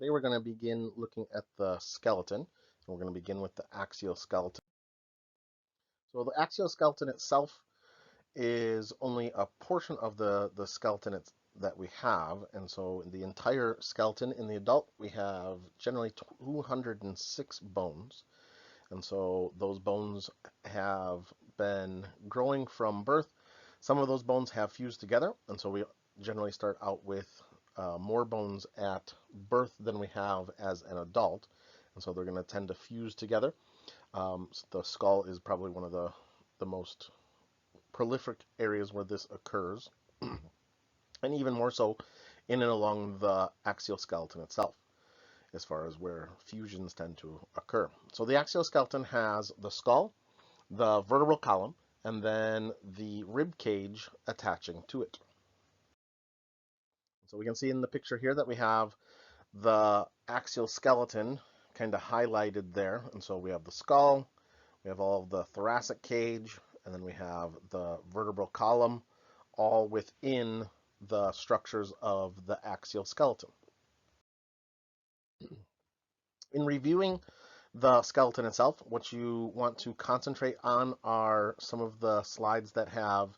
Today we're going to begin looking at the skeleton. We're going to begin with the axial skeleton. So the axial skeleton itself is only a portion of the skeleton that we have. And so in the entire skeleton in the adult, we have generally 206 bones. And so those bones have been growing from birth. Some of those bones have fused together. And so we generally start out with more bones at birth than we have as an adult. And so they're going to tend to fuse together. So the skull is probably one of the most prolific areas where this occurs, and even more so in and along the axial skeleton itself, as far as where fusions tend to occur. So the axial skeleton has the skull, the vertebral column, and then the rib cage attaching to it. So we can see in the picture here that we have the axial skeleton kind of highlighted there. And so we have the skull, we have all of the thoracic cage, and then we have the vertebral column, all within the structures of the axial skeleton. In reviewing the skeleton itself, what you want to concentrate on are some of the slides that have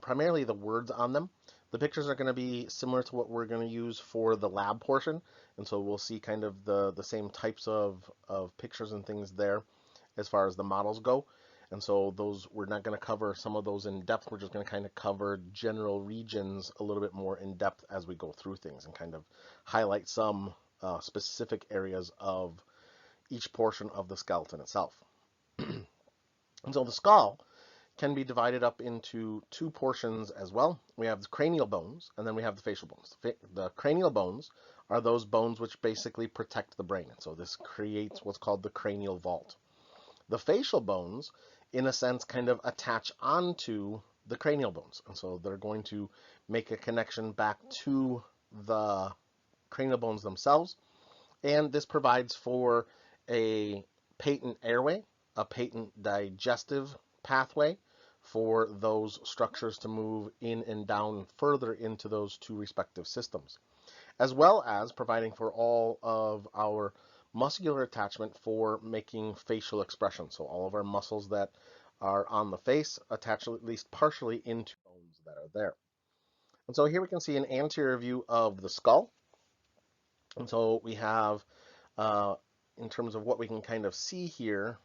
primarily the words on them. The pictures are going to be similar to what we're going to use for the lab portion, and so we'll see kind of the same types of pictures and things there as far as the models go. And so those, we're not going to cover some of those in depth. We're just going to kind of cover general regions a little bit more in depth as we go through things and kind of highlight some specific areas of each portion of the skeleton itself. And so the skull can be divided up into two portions as well. We have the cranial bones, and then we have the facial bones. The cranial bones are those bones which basically protect the brain. So this creates what's called the cranial vault. The facial bones, in a sense, kind of attach onto the cranial bones. And so they're going to make a connection back to the cranial bones themselves. And this provides for a patent airway, a patent digestive pathway for those structures to move in and down further into those two respective systems, as well as providing for all of our muscular attachment for making facial expression. So all of our muscles that are on the face attach at least partially into bones that are there. And so here we can see an anterior view of the skull. And so we have, in terms of what we can kind of see here,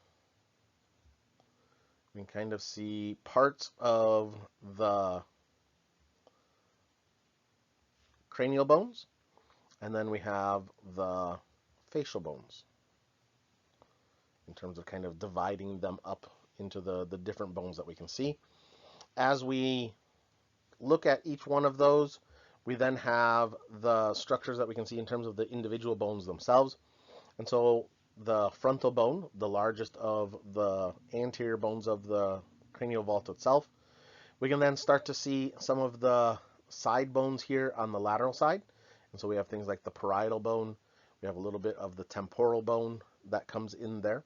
we can kind of see parts of the cranial bones, and then we have the facial bones in terms of kind of dividing them up into the different bones that we can see. As we look at each one of those, we then have the structures that we can see in terms of the individual bones themselves. And so the frontal bone, the largest of the anterior bones of the cranial vault itself, we can then start to see some of the side bones here on the lateral side. And so we have things like the parietal bone, we have a little bit of the temporal bone that comes in there.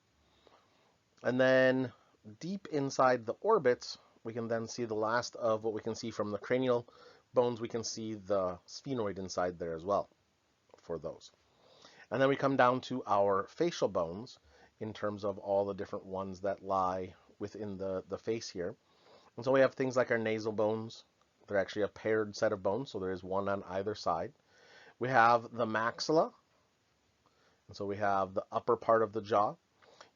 And then deep inside the orbits, we can then see the last of what we can see from the cranial bones. We can see the sphenoid inside there as well for those. And then we come down to our facial bones in terms of all the different ones that lie within the face here. And so we have things like our nasal bones. They're actually a paired set of bones, so there is one on either side. We have the maxilla, and so we have the upper part of the jaw.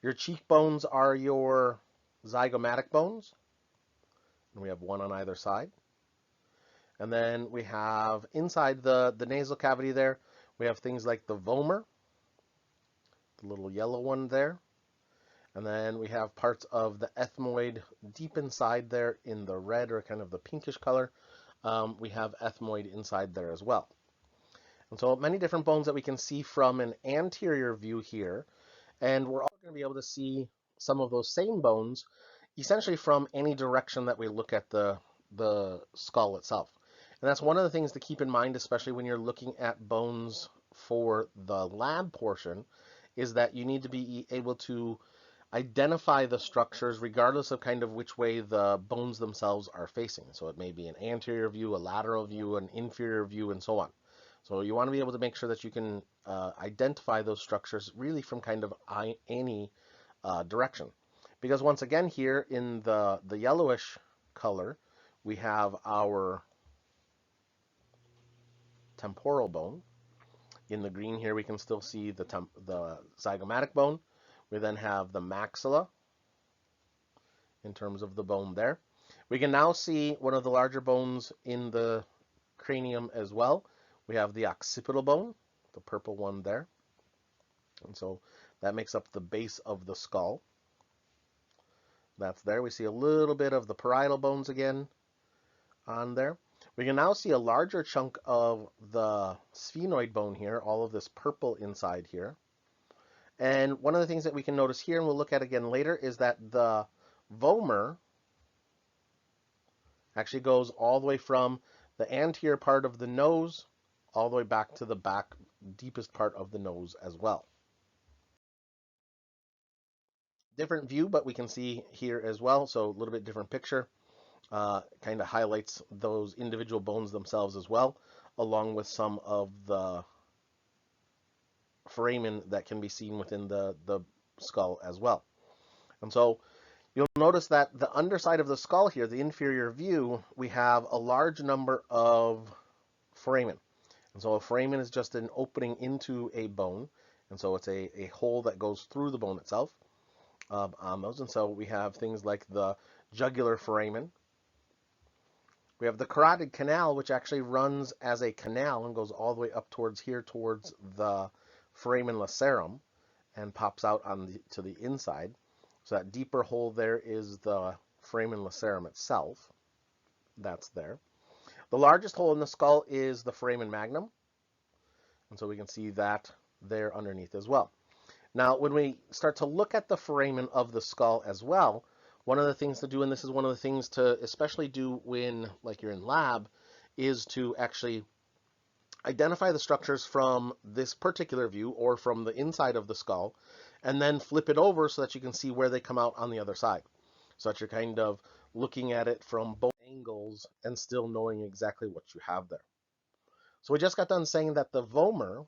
Your cheekbones are your zygomatic bones, and we have one on either side. And then we have inside the nasal cavity there, we have things like the vomer, the little yellow one there. And then we have parts of the ethmoid deep inside there in the red or kind of the pinkish color. We have ethmoid inside there as well. And so many different bones that we can see from an anterior view here. And we're also going to be able to see some of those same bones essentially from any direction that we look at the skull itself. And that's one of the things to keep in mind, especially when you're looking at bones for the lab portion, is that you need to be able to identify the structures regardless of kind of which way the bones themselves are facing. So it may be an anterior view, a lateral view, an inferior view, and so on. So you want to be able to make sure that you can identify those structures really from kind of any direction. Because once again here in the yellowish color, we have our temporal bone. In the green here, we can still see the zygomatic bone. We then have the maxilla in terms of the bone there. We can now see one of the larger bones in the cranium as well. We have the occipital bone, the purple one there. And so that makes up the base of the skull. That's there. We see a little bit of the parietal bones again on there. We can now see a larger chunk of the sphenoid bone here, all of this purple inside here. And one of the things that we can notice here, and we'll look at again later, is that the vomer actually goes all the way from the anterior part of the nose all the way back to the back, deepest part of the nose as well. Different view, but we can see here as well, so a little bit different picture. Kind of highlights those individual bones themselves as well, along with some of the foramen that can be seen within the skull as well. And so you'll notice that the underside of the skull here, the inferior view, we have a large number of foramen. And so a foramen is just an opening into a bone. And so it's a hole that goes through the bone itself on those. And so we have things like the jugular foramen. We have the carotid canal, which actually runs as a canal and goes all the way up towards here, towards the foramen lacerum, and pops out to the inside. So that deeper hole there is the foramen lacerum itself. That's there. The largest hole in the skull is the foramen magnum. And so we can see that there underneath as well. Now, when we start to look at the foramen of the skull as well, one of the things to do, and this is one of the things to especially do when, like, you're in lab, is to actually identify the structures from this particular view or from the inside of the skull, and then flip it over so that you can see where they come out on the other side. So that you're kind of looking at it from both angles and still knowing exactly what you have there. So we just got done saying that the vomer,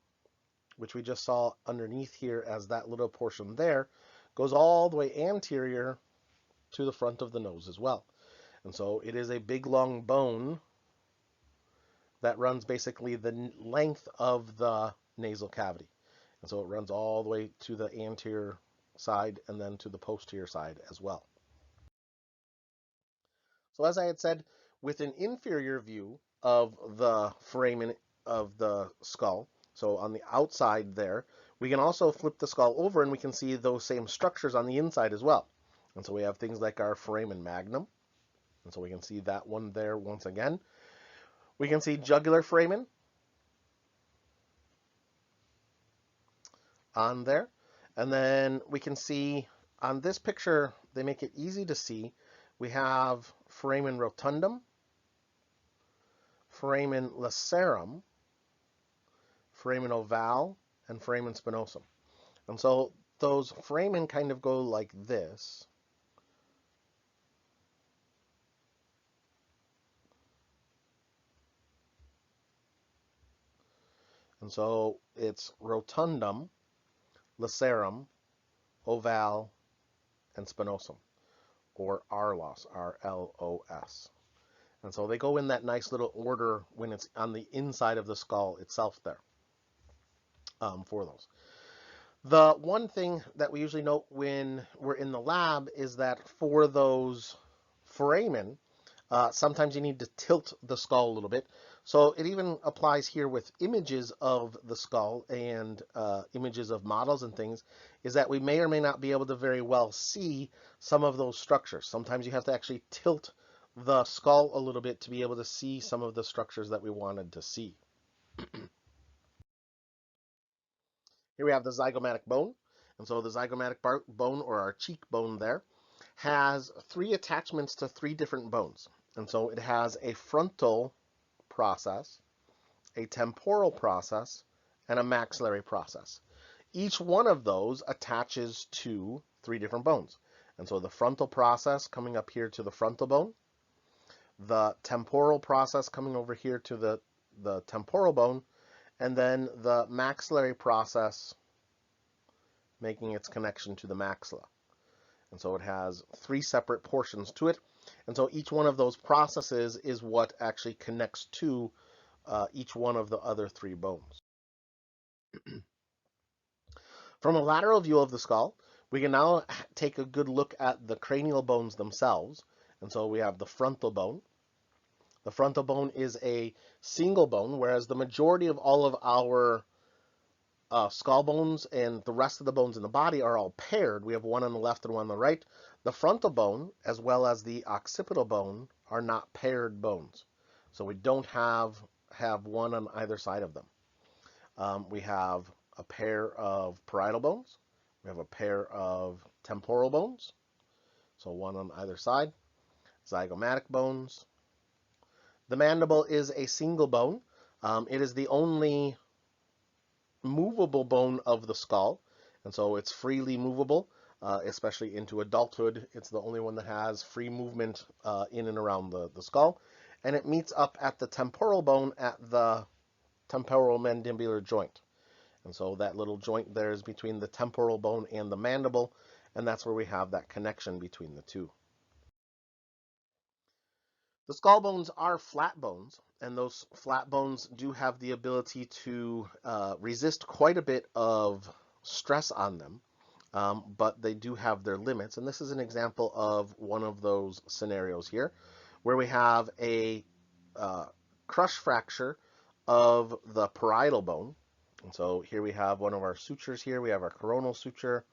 which we just saw underneath here as that little portion there, goes all the way anterior to the front of the nose as well. And so it is a big long bone that runs basically the length of the nasal cavity. And so it runs all the way to the anterior side and then to the posterior side as well. So as I had said, with an inferior view of the foramen of the skull, so on the outside there, we can also flip the skull over and we can see those same structures on the inside as well. And so we have things like our foramen magnum. And so we can see that one there once again. We can see jugular foramen on there. And then we can see on this picture, they make it easy to see. We have foramen rotundum, foramen lacerum, foramen ovale, and foramen spinosum. And so those foramen kind of go like this. And so it's rotundum, lacerum, ovale, and spinosum, or RLOS, R-L-O-S. And so they go in that nice little order when it's on the inside of the skull itself there for those. The one thing that we usually note when we're in the lab is that for those foramen, sometimes you need to tilt the skull a little bit. So it even applies here with images of the skull and images of models and things, is that we may or may not be able to very well see some of those structures. Sometimes you have to actually tilt the skull a little bit to be able to see some of the structures that we wanted to see. Here we have the zygomatic bone. And so the zygomatic bone, or our cheekbone there, has 3 attachments to 3 different bones. And so it has a frontal process, a temporal process, and a maxillary process. Each one of those attaches to 3 different bones. And so the frontal process coming up here to the frontal bone, the temporal process coming over here to the temporal bone, and then the maxillary process making its connection to the maxilla. And so it has 3 separate portions to it. And so each one of those processes is what actually connects to each one of the other 3 bones. From a lateral view of the skull, we can now take a good look at the cranial bones themselves. And so we have the frontal bone. The frontal bone is a single bone, whereas the majority of all of our skull bones and the rest of the bones in the body are all paired. We have one on the left and one on the right. The frontal bone, as well as the occipital bone, are not paired bones. So we don't have one on either side of them. We have a pair of parietal bones. We have a pair of temporal bones, so one on either side. Zygomatic bones. The mandible is a single bone. It is the only movable bone of the skull, and so it's freely movable, especially into adulthood. It's the only one that has free movement in and around the skull, and it meets up at the temporal bone at the temporal mandibular joint. And so that little joint there is between the temporal bone and the mandible, and that's where we have that connection between the two. The skull bones are flat bones, and those flat bones do have the ability to resist quite a bit of stress on them, but they do have their limits. And this is an example of one of those scenarios here, where we have a crush fracture of the parietal bone. And so here we have one of our sutures here. We have our coronal suture.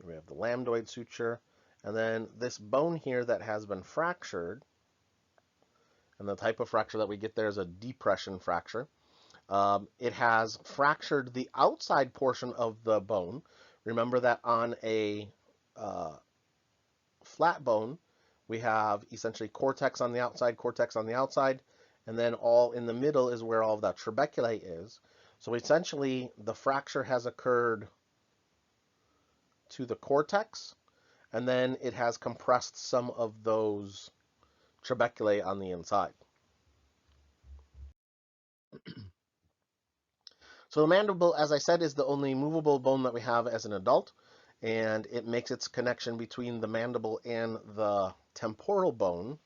We have the lambdoid suture. And then this bone here that has been fractured, and the type of fracture that we get there is a depression fracture. It has fractured the outside portion of the bone. Remember that on a flat bone, we have essentially cortex on the outside, and then all in the middle is where all of that trabeculae is. So essentially, the fracture has occurred to the cortex, and then it has compressed some of those trabeculae on the inside. So the mandible, as I said, is the only movable bone that we have as an adult, and it makes its connection between the mandible and the temporal bone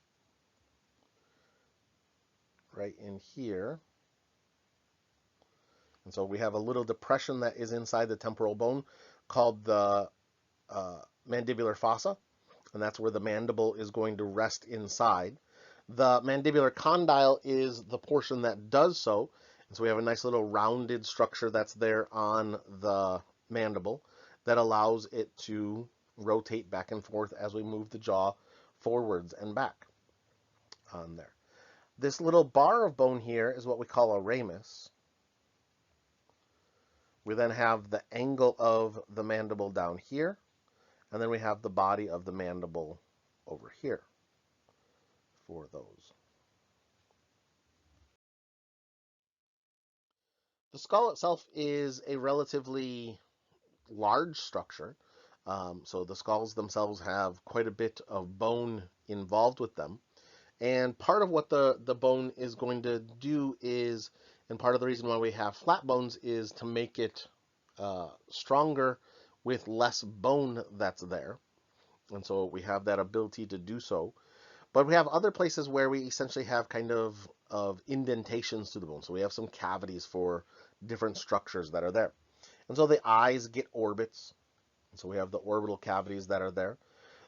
right in here. And so we have a little depression that is inside the temporal bone called the mandibular fossa, and that's where the mandible is going to rest inside. The mandibular condyle is the portion that does so, and so we have a nice little rounded structure that's there on the mandible that allows it to rotate back and forth as we move the jaw forwards and back on there. This little bar of bone here is what we call a ramus. We then have the angle of the mandible down here, and then we have the body of the mandible over here for those. The skull itself is a relatively large structure. So the skulls themselves have quite a bit of bone involved with them. And part of what the bone is going to do is, and part of the reason why we have flat bones is to make it stronger with less bone that's there. And so we have that ability to do so. But we have other places where we essentially have kind of indentations to the bone. So we have some cavities for different structures that are there. And so the eyes get orbits. And so we have the orbital cavities that are there.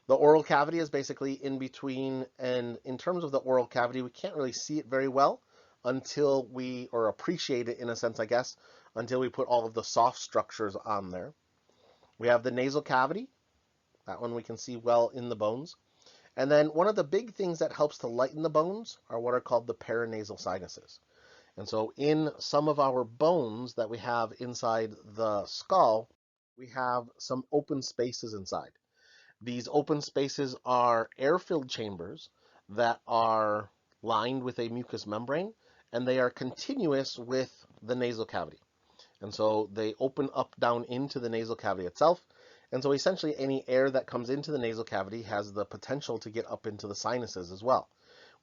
The oral cavity is basically in between, and in terms of the oral cavity, we can't really see it very well until we, or appreciate it in a sense, I guess, until we put all of the soft structures on there. We have the nasal cavity. That one we can see well in the bones. And then one of the big things that helps to lighten the bones are what are called the paranasal sinuses. And so in some of our bones that we have inside the skull, we have some open spaces inside. These open spaces are air-filled chambers that are lined with a mucous membrane, and they are continuous with the nasal cavity. And so they open up down into the nasal cavity itself. And so essentially any air that comes into the nasal cavity has the potential to get up into the sinuses as well,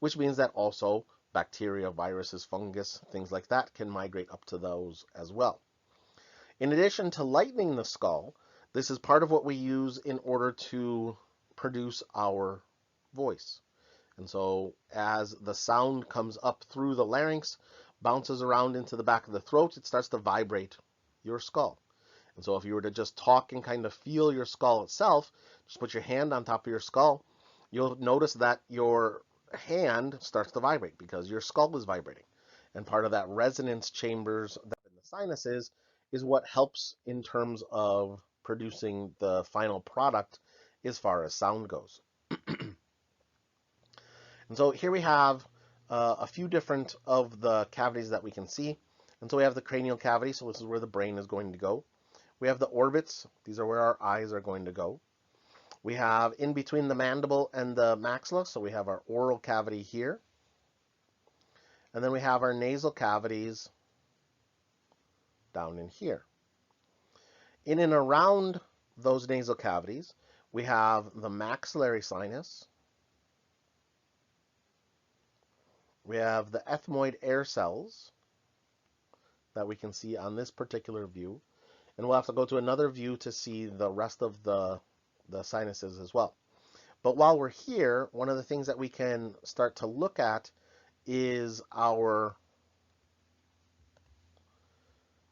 which means that also Bacteria, viruses, fungus, things like that can migrate up to those as well. In addition to lightening the skull, this is part of what we use in order to produce our voice. And so as the sound comes up through the larynx, bounces around into the back of the throat, it starts to vibrate your skull. And so if you were to just talk and kind of feel your skull itself, just put your hand on top of your skull, you'll notice that your hand starts to vibrate because your skull is vibrating. And part of that resonance chambers that in the sinuses is what helps in terms of producing the final product as far as sound goes. And so here we have a few different of the cavities that we can see. And so we have the cranial cavity, so this is where the brain is going to go. We have the orbits, these are where our eyes are going to go. We have in between the mandible and the maxilla, so we have our oral cavity here. And then we have our nasal cavities down in here. In and around those nasal cavities, we have the maxillary sinus. We have the ethmoid air cells that we can see on this particular view. And we'll have to go to another view to see the rest of the sinuses as well. But while we're here, one of the things that we can start to look at is our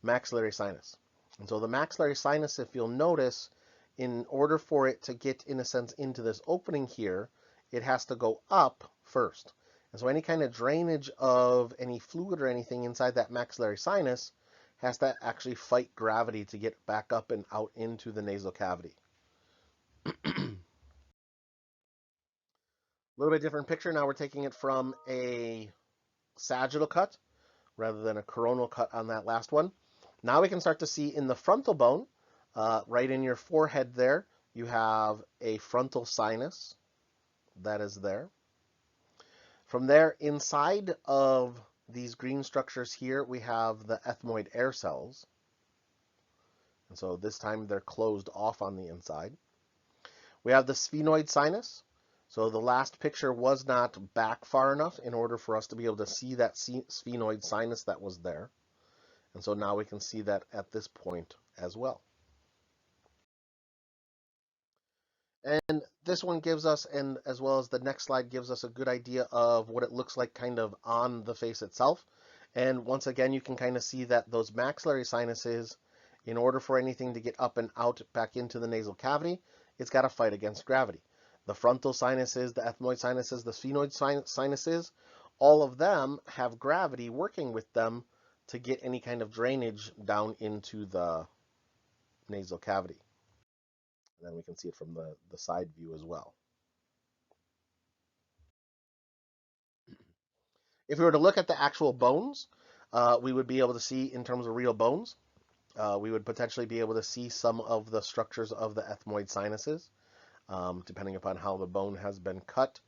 maxillary sinus. And so the maxillary sinus, if you'll notice, in order for it to get, in a sense, into this opening here, it has to go up first. And so any kind of drainage of any fluid or anything inside that maxillary sinus has to actually fight gravity to get back up and out into the nasal cavity. A little bit different picture. Now we're taking it from a sagittal cut rather than a coronal cut on that last one. Now we can start to see in the frontal bone, right in your forehead there, you have a frontal sinus that is there. From there, inside of these green structures here, we have the ethmoid air cells. And so this time they're closed off on the inside. We have the sphenoid sinus. So the last picture was not back far enough in order for us to be able to see that sphenoid sinus that was there. And so now we can see that at this point as well. And this one gives us, and as well as the next slide, gives us a good idea of what it looks like kind of on the face itself. And once again, you can kind of see that those maxillary sinuses, in order for anything to get up and out back into the nasal cavity, it's got to fight against gravity. The frontal sinuses, the ethmoid sinuses, the sphenoid sinuses, all of them have gravity working with them to get any kind of drainage down into the nasal cavity. And then we can see it from the side view as well. If we were to look at the actual bones, we would be able to see in terms of real bones. We would potentially be able to see some of the structures of the ethmoid sinuses. Depending upon how the bone has been cut,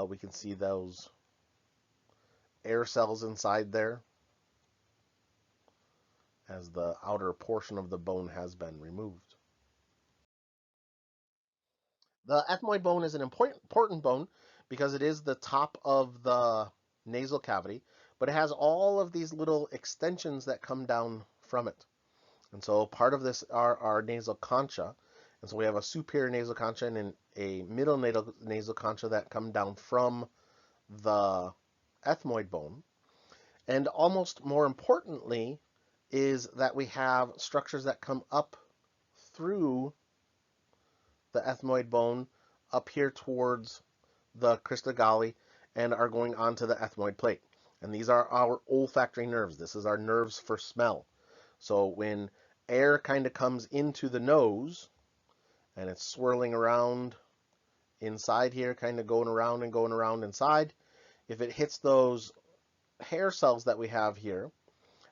we can see those air cells inside there as the outer portion of the bone has been removed. The ethmoid bone is an important bone because it is the top of the nasal cavity, but it has all of these little extensions that come down from it. And so part of this are our nasal concha. And so we have a superior nasal concha and a middle nasal concha that come down from the ethmoid bone. And almost more importantly is that we have structures that come up through the ethmoid bone up here towards the crista galli and are going onto the ethmoid plate. And these are our olfactory nerves. This is our nerves for smell. So when air kind of comes into the nose and it's swirling around inside here, kind of going around and going around inside, if it hits those hair cells that we have here,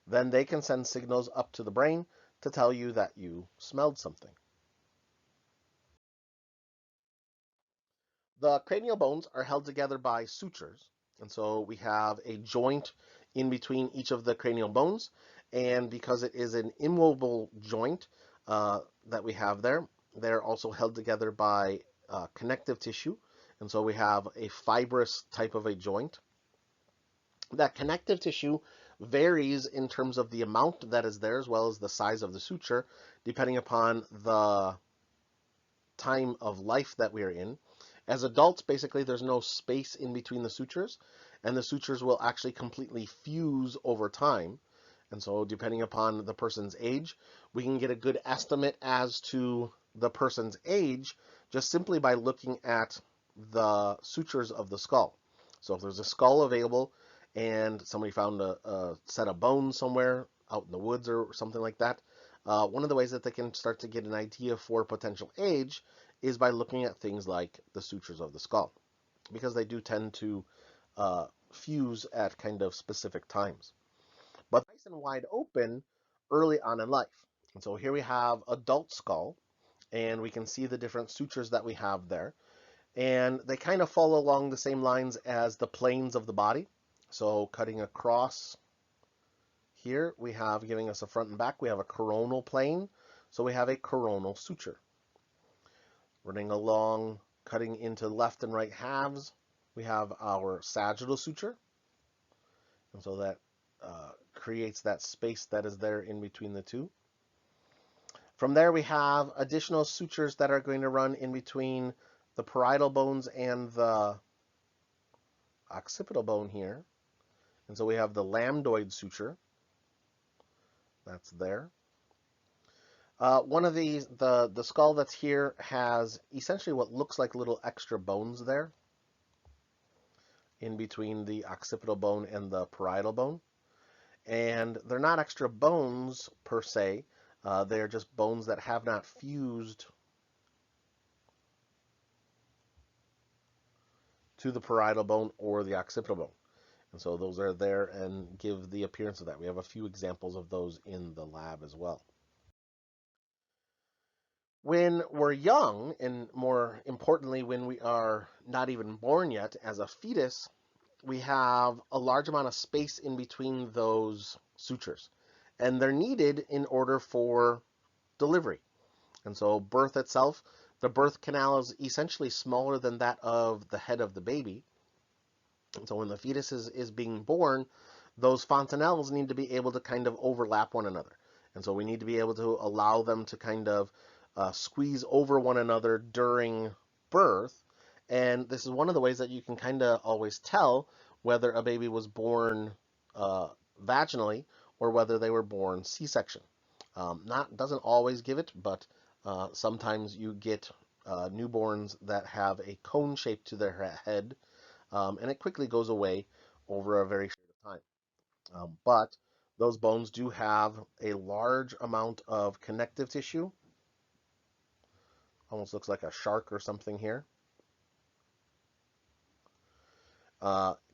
then they can send signals up to the brain to tell you that you smelled something. The cranial bones are held together by sutures. And so we have a joint in between each of the cranial bones. And because it is an immobile joint that we have there, they're also held together by connective tissue. And so we have a fibrous type of a joint. That connective tissue varies in terms of the amount that is there as well as the size of the suture, depending upon the time of life that we are in. As adults, basically, there's no space in between the sutures, and the sutures will actually completely fuse over time. And so, depending upon the person's age, we can get a good estimate as to the person's age just simply by looking at the sutures of the skull. So, if there's a skull available and somebody found a set of bones somewhere out in the woods or something like that, one of the ways that they can start to get an idea for potential age is by looking at things like the sutures of the skull, because they do tend to fuse at kind of specific times. But nice and wide open early on in life. And so here we have adult skull, and we can see the different sutures that we have there. And they kind of follow along the same lines as the planes of the body. So cutting across here, we have, giving us a front and back, we have a coronal plane. So we have a coronal suture. Running along, cutting into left and right halves, we have our sagittal suture. And so that creates that space that is there in between the two. From there, we have additional sutures that are going to run in between the parietal bones and the occipital bone here. And so we have the lambdoid suture. That's there. One of these, the skull that's here has essentially what looks like little extra bones there in between the occipital bone and the parietal bone. And they're not extra bones per se. They're just bones that have not fused to the parietal bone or the occipital bone. And so those are there and give the appearance of that. We have a few examples of those in the lab as well. When we're young, and more importantly, when we are not even born yet as a fetus, we have a large amount of space in between those sutures. And they're needed in order for delivery. And so birth itself, the birth canal is essentially smaller than that of the head of the baby. And so when the fetus is being born, those fontanelles need to be able to kind of overlap one another. And so we need to be able to allow them to kind of squeeze over one another during birth. And this is one of the ways that you can kind of always tell whether a baby was born vaginally or whether they were born C-section. Doesn't always give it, but sometimes you get newborns that have a cone shape to their head, and it quickly goes away over a very short time. But those bones do have a large amount of connective tissue. Almost looks like a shark or something here.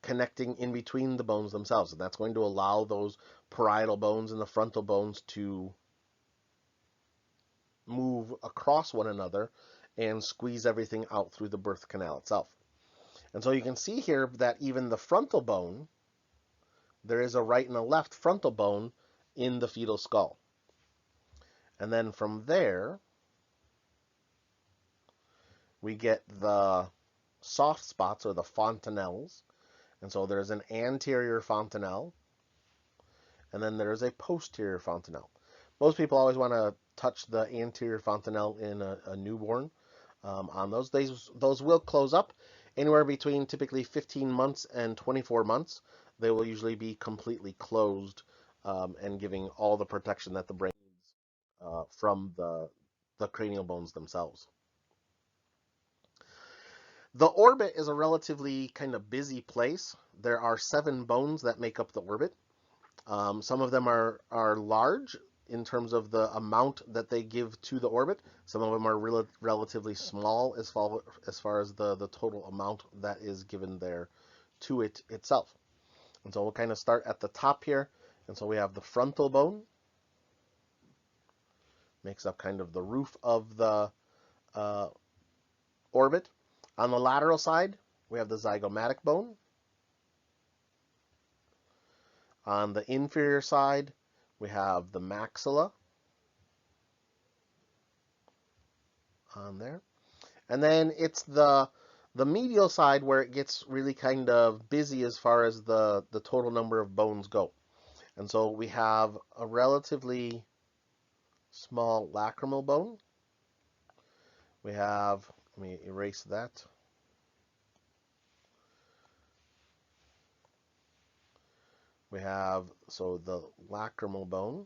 Connecting in between the bones themselves. And that's going to allow those parietal bones and the frontal bones to move across one another and squeeze everything out through the birth canal itself. And so you can see here that even the frontal bone, there is a right and a left frontal bone in the fetal skull. And then from there, we get the soft spots, or the fontanelles. And so there's an anterior fontanelle, and then there's a posterior fontanelle. Most people always want to touch the anterior fontanelle in a newborn on those. Those will close up anywhere between typically 15 months and 24 months. They will usually be completely closed and giving all the protection that the brain needs from the cranial bones themselves. The orbit is a relatively kind of busy place. There are 7 bones that make up the orbit. Some of them are large in terms of the amount that they give to the orbit. Some of them are relatively small as far as the total amount that is given there to it itself. And so we'll kind of start at the top here. And so we have the frontal bone. Makes up kind of the roof of the orbit. On the lateral side, we have the zygomatic bone. On the inferior side, we have the maxilla on there. And then it's the The medial side where it gets really kind of busy as far as the total number of bones go. And so we have a relatively small lacrimal bone. We have, let me erase that. We have, so the lacrimal bone.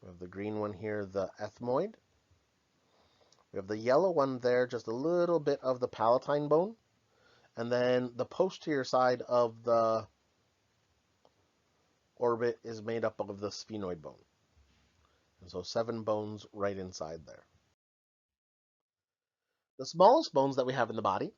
We have the green one here, the ethmoid. We have the yellow one there, just a little bit of the palatine bone. And then the posterior side of the orbit is made up of the sphenoid bone. And so 7 bones right inside there. The smallest bones that we have in the body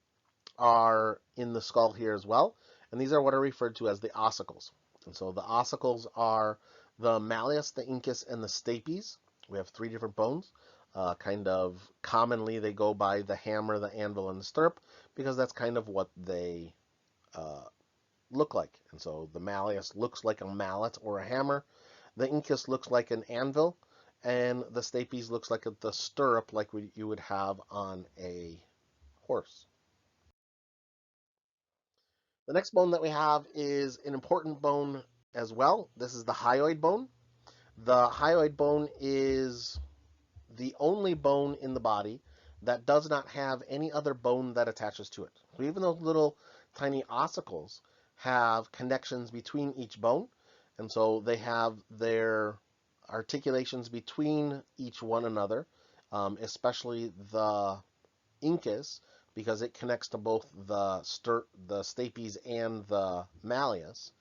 are in the skull here as well. And these are what are referred to as the ossicles. And so the ossicles are the malleus, the incus, and the stapes. We have 3 different bones. Kind of commonly they go by the hammer, the anvil, and the stirrup because that's kind of what they look like. And so the malleus looks like a mallet or a hammer. The incus looks like an anvil. And the stapes looks like the stirrup like you would have on a horse. The next bone that we have is an important bone as well. This is the hyoid bone. The hyoid bone is the only bone in the body that does not have any other bone that attaches to it. So even those little tiny ossicles have connections between each bone, and so they have their articulations between each one another, especially the incus, because it connects to both the stapes and the malleus,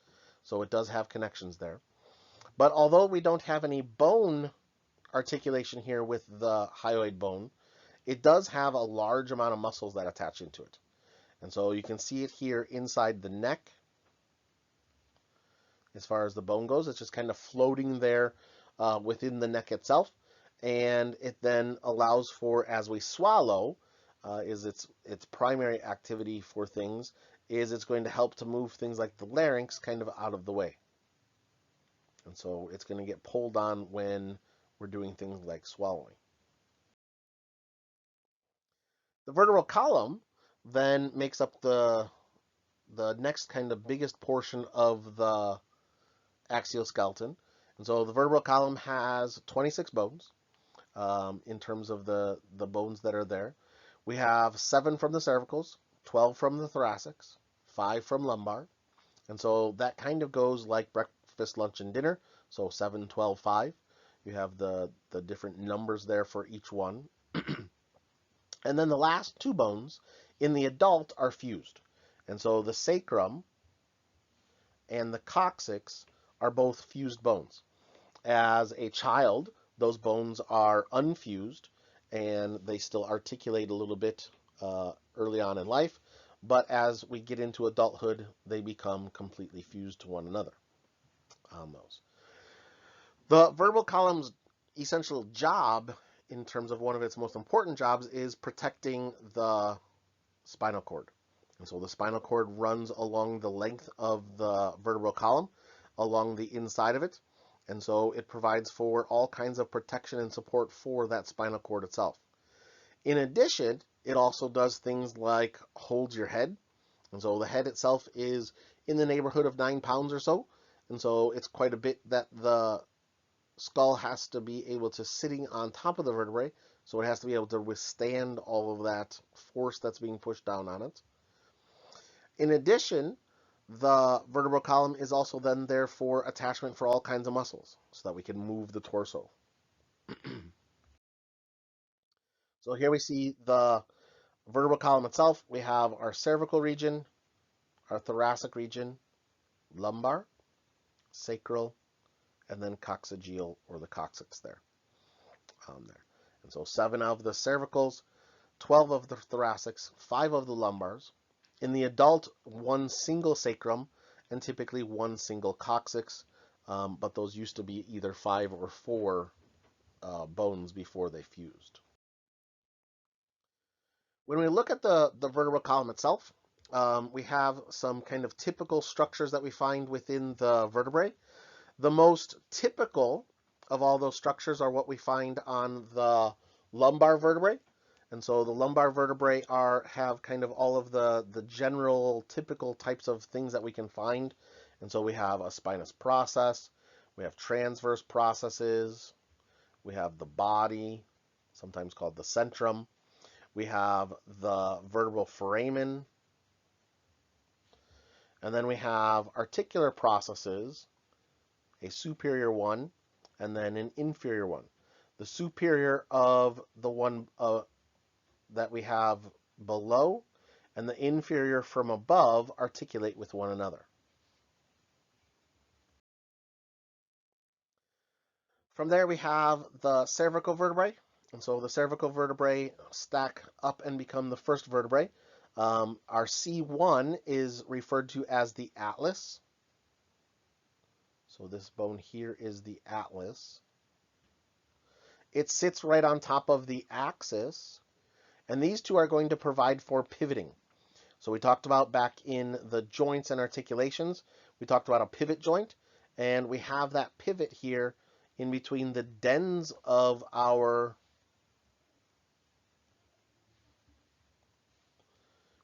so it does have connections there. But although we don't have any bone articulation here with the hyoid bone, it does have a large amount of muscles that attach into it. And so you can see it here inside the neck. As far as the bone goes, it's just kind of floating there within the neck itself. And it then allows for, as we swallow, is its primary activity for things, is it's going to help to move things like the larynx kind of out of the way. And so it's going to get pulled on when we're doing things like swallowing. The vertebral column then makes up the next kind of biggest portion of the axial skeleton. And so the vertebral column has 26 bones in terms of the bones that are there. We have 7 from the cervicals, 12 from the thoracics, 5 from lumbar. And so that kind of goes like breakfast, lunch, and dinner. So 7, 12, 5. You have the different numbers there for each one. And then the last 2 bones in the adult are fused. And so the sacrum and the coccyx are both fused bones. As a child, those bones are unfused and they still articulate a little bit early on in life. But as we get into adulthood, they become completely fused to one another on those. The vertebral column's essential job, in terms of one of its most important jobs, is protecting the spinal cord. And so the spinal cord runs along the length of the vertebral column, along the inside of it. And so it provides for all kinds of protection and support for that spinal cord itself. In addition, it also does things like holds your head. And so the head itself is in the neighborhood of 9 pounds or so. And so it's quite a bit that the skull has to be able to sitting on top of the vertebrae. So it has to be able to withstand all of that force that's being pushed down on it. In addition, the vertebral column is also then there for attachment for all kinds of muscles so that we can move the torso. So here we see the vertebral column itself. We have our cervical region, our thoracic region, lumbar, sacral, and then coccygeal, or the coccyx there. And so 7 of the cervicals, 12 of the thoracics, 5 of the lumbars. In the adult, 1 single sacrum, and typically 1 single coccyx, but those used to be either 5 or 4 bones before they fused. When we look at the vertebral column itself, we have some kind of typical structures that we find within the vertebrae. The most typical of all those structures are what we find on the lumbar vertebrae. And so the lumbar vertebrae have kind of all of the general typical types of things that we can find. And so we have a spinous process, we have transverse processes, we have the body, sometimes called the centrum, we have the vertebral foramen, and then we have articular processes, a superior one, and then an inferior one. The superior of the one that we have below, and the inferior from above articulate with one another. From there we have the cervical vertebrae, and so the cervical vertebrae stack up and become the first vertebrae. Our C1 is referred to as the atlas. So this bone here is the atlas. It sits right on top of the axis, and these two are going to provide for pivoting. So we talked about back in the joints and articulations, we talked about a pivot joint, and we have that pivot here in between the dens of our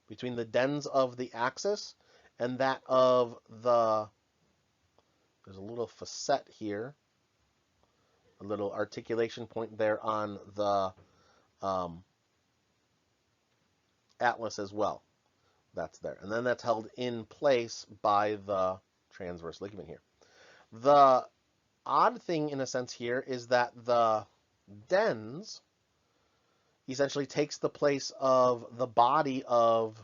the axis and that of there's a little facet here, a little articulation point there on the atlas as well. That's there. And then that's held in place by the transverse ligament here. The odd thing in a sense here is that the dens essentially takes the place of the body of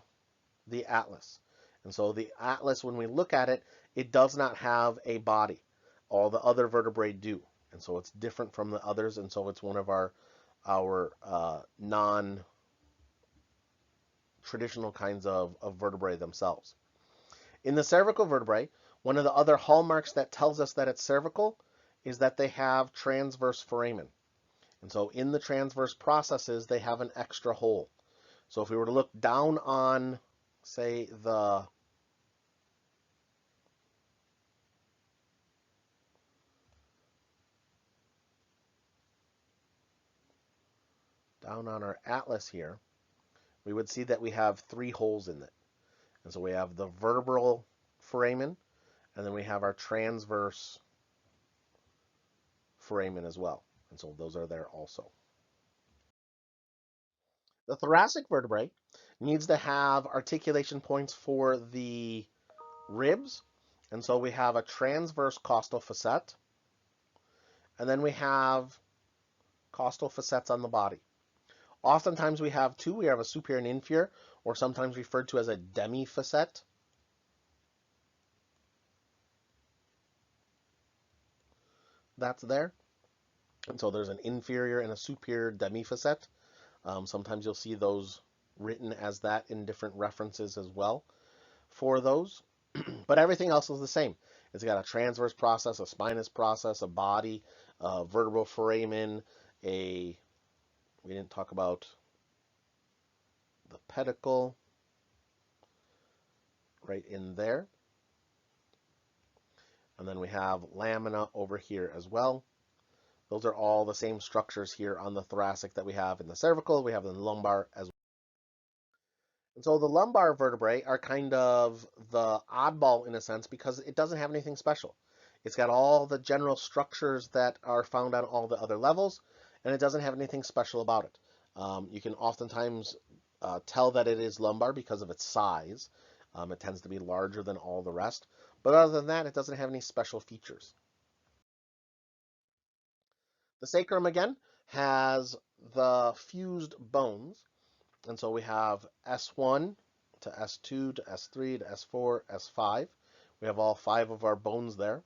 the atlas. And so the atlas, when we look at it, it does not have a body. All the other vertebrae do. And so it's different from the others, and so it's one of our non-traditional kinds of vertebrae themselves. In the cervical vertebrae, one of the other hallmarks that tells us that it's cervical is that they have transverse foramen. And so in the transverse processes, they have an extra hole. So if we were to look down on, say, down on our atlas here, we would see that we have 3 holes in it. And so we have the vertebral foramen, and then we have our transverse foramen as well. And so those are there also. The thoracic vertebrae needs to have articulation points for the ribs. And so we have a transverse costal facet, and then we have costal facets on the body. Oftentimes we have 2. We have a superior and inferior, or sometimes referred to as a demifacet. That's there. And so there's an inferior and a superior demifacet. Sometimes you'll see those written as that in different references as well for those. But everything else is the same. It's got a transverse process, a spinous process, a body, a vertebral foramen, we didn't talk about the pedicle right in there. And then we have lamina over here as well. Those are all the same structures here on the thoracic that we have in the cervical, we have in the lumbar as well. And so the lumbar vertebrae are kind of the oddball in a sense because it doesn't have anything special. It's got all the general structures that are found on all the other levels, and it doesn't have anything special about it. You can oftentimes tell that it is lumbar because of its size. It tends to be larger than all the rest. But other than that, it doesn't have any special features. The sacrum, again, has the fused bones. And so we have S1 to S2 to S3 to S4, S5. We have all 5 of our bones there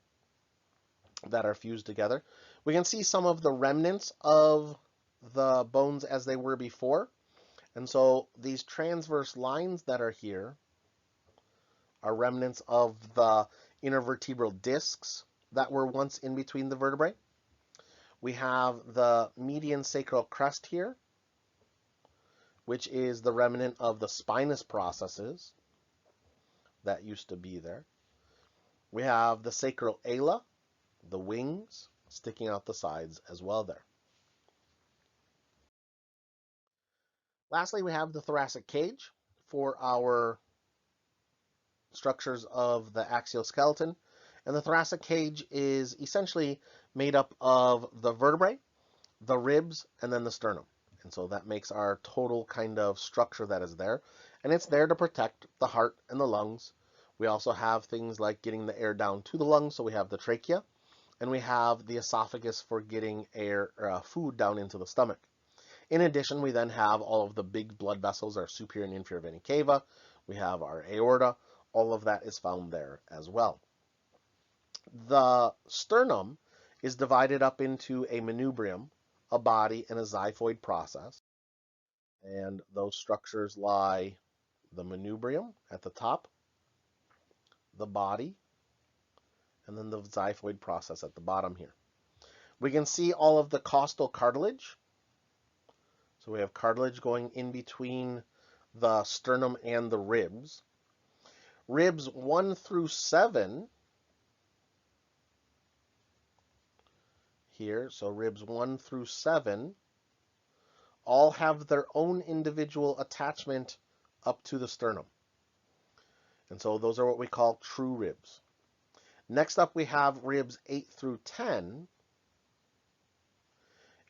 that are fused together. We can see some of the remnants of the bones as they were before. And so these transverse lines that are here are remnants of the intervertebral discs that were once in between the vertebrae. We have the median sacral crest here, which is the remnant of the spinous processes that used to be there. We have the sacral ala, the wings, sticking out the sides as well there. Lastly, we have the thoracic cage for our structures of the axial skeleton. And the thoracic cage is essentially made up of the vertebrae, the ribs, and then the sternum. And so that makes our total kind of structure that is there. And it's there to protect the heart and the lungs. We also have things like getting the air down to the lungs. So we have the trachea, and we have the esophagus for getting air, food down into the stomach. In addition, we then have all of the big blood vessels, our superior and inferior vena cava. We have our aorta. All of that is found there as well. The sternum is divided up into a manubrium, a body, and a xiphoid process. And those structures lie the manubrium at the top, the body, and then the xiphoid process at the bottom here. We can see all of the costal cartilage. So we have cartilage going in between the sternum and the ribs. Ribs 1 through 7 here, so ribs 1 through 7 all have their own individual attachment up to the sternum. And so those are what we call true ribs. Next up we have ribs 8 through 10,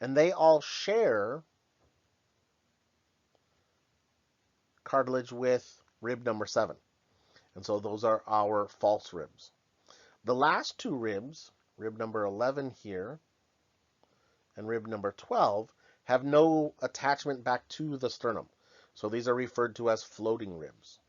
and they all share cartilage with rib number 7. And so those are our false ribs. The last two ribs, rib number 11 here and rib number 12, have no attachment back to the sternum. So these are referred to as floating ribs.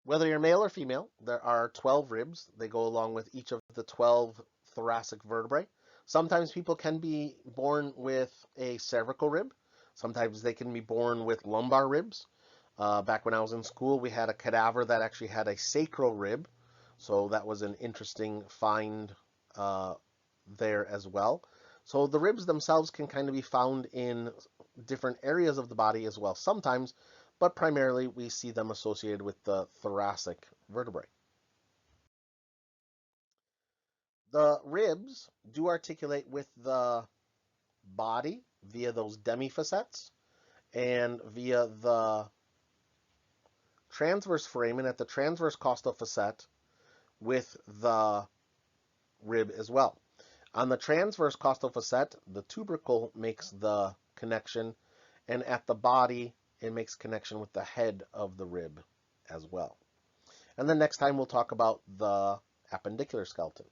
Whether you're male or female, there are 12 ribs. They go along with each of the 12 thoracic vertebrae. Sometimes people can be born with a cervical rib. Sometimes they can be born with lumbar ribs. Back when I was in school, we had a cadaver that actually had a sacral rib. So that was an interesting find there as well. So the ribs themselves can kind of be found in different areas of the body as well sometimes, but primarily we see them associated with the thoracic vertebrae. The ribs do articulate with the body via those demifacets and via the transverse foramen at the transverse costal facet with the rib as well. On the transverse costal facet, the tubercle makes the connection, and at the body, it makes connection with the head of the rib as well. And then next time we'll talk about the appendicular skeleton.